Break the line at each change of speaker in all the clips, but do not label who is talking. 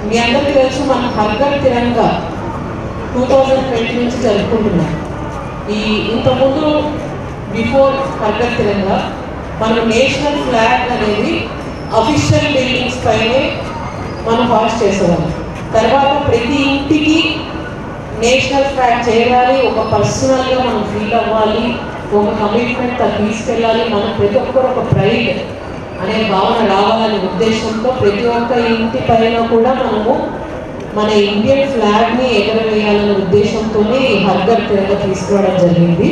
మీ అందరికీ తెలుసు మనం హర్ఘర్ తిరంగా 2020 నుంచి జరుపుకుంటున్నాం. ఇంతకుముందు బిఫోర్ హర్ఘర్ తిరంగా మనం నేషనల్ ఫ్లాగ్ అనేది అఫీషియల్ బిల్డింగ్స్ పైనే మనం హాస్ట్ చేసేవాళ్ళం. తర్వాత ప్రతి ఇంటికి నేషనల్ ఫ్లాగ్ చేయాలి, ఒక పర్సనల్గా మనం ఫీల్ అవ్వాలి, ఒక కమిట్మెంట్ తీసుకెళ్ళాలి, మనం ప్రతి ఒక్కరు ఒక ప్రైడ్ అనే భావన రావాలనే ఉద్దేశంతో ప్రతి ఒక్క ఇంటి పైన కూడా మనము మన ఇండియన్ ఫ్లాగ్ని ఎగరవేయాలనే ఉద్దేశంతోనే ఈ హర్ఘర్ తిరంగా తీసుకురావడం జరిగింది.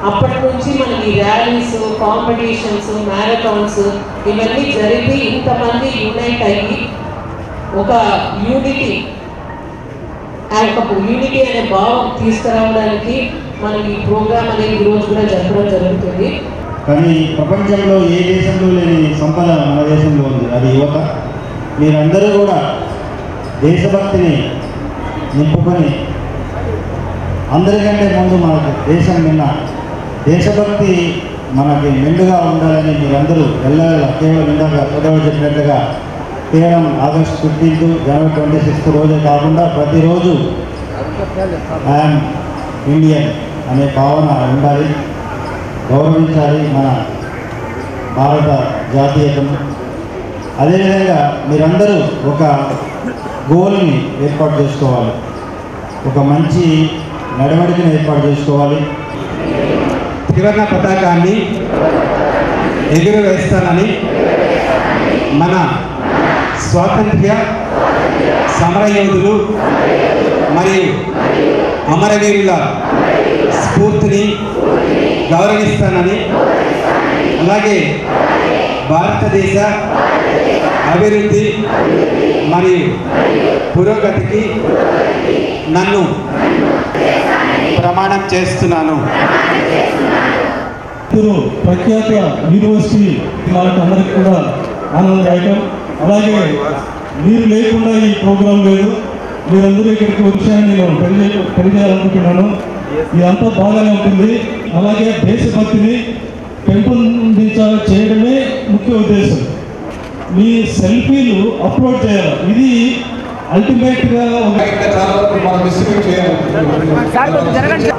అప్పటి నుంచి మనకి ర్యాలీస్, కాంపిటీషన్స్, మ్యారథాన్స్ ఇవన్నీ జరిపి ఇంతమంది యూనైట్ అయ్యి ఒక యూనిటీ అనే భావం తీసుకురావడానికి మనం ఈ ప్రోగ్రామ్ అనేది ఈరోజు కూడా జరపడం జరుగుతుంది.
కానీ ప్రపంచంలో ఏ దేశంలో లేని సంపద మన దేశంలో ఉంది, అది యువత. మీరందరూ కూడా దేశభక్తిని నింపుకొని అందరికంటే ముందు మనకు దేశం నిన్న దేశభక్తి మనకి మెండుగా ఉండాలని మీరందరూ కేవలం ఇందాక చదవ చెప్పినట్టుగా కేవలం ఆగస్టు 15, జనవరి 26 రోజే కాకుండా ప్రతిరోజు ఐఎమ్ ఇండియన్ అనే భావన ఉండాలి, గౌరవించాలి మన భారత జాతీయతను. అదేవిధంగా మీరందరూ ఒక గోల్ని ఏర్పాటు చేసుకోవాలి, ఒక మంచి నడవడికను ఏర్పాటు చేసుకోవాలి.
త్రివర్ణ పతాకాన్ని ఎగురవేస్తానని మన స్వాతంత్ర్య సమరయోధులు మరియు అమరవీరుల స్ఫూర్తిని గౌరవిస్తానని, అలాగే భారతదేశ అభివృద్ధి మరియు పురోగతికి నన్ను ప్రమాణం చేస్తున్నాను.
ప్రఖ్యాత యూనివర్సిటీ వాళ్ళకందరికీ కూడా ఆనందదాయకం. అలాగే మీరు లేకుండా ఈ ప్రోగ్రాం లేదు. మీరందరూ ఇక్కడికి వచ్చాయని నేను తెలియజేయాలనుకుంటున్నాను. ఇదంతా బాగానే ఉంటుంది. అలాగే దేశభక్తిని చేయడమే ముఖ్య ఉద్దేశం. మీ సెల్ఫీలు అప్లోడ్ చేయాలి. ఇది అల్టిమేట్గా
చూడండి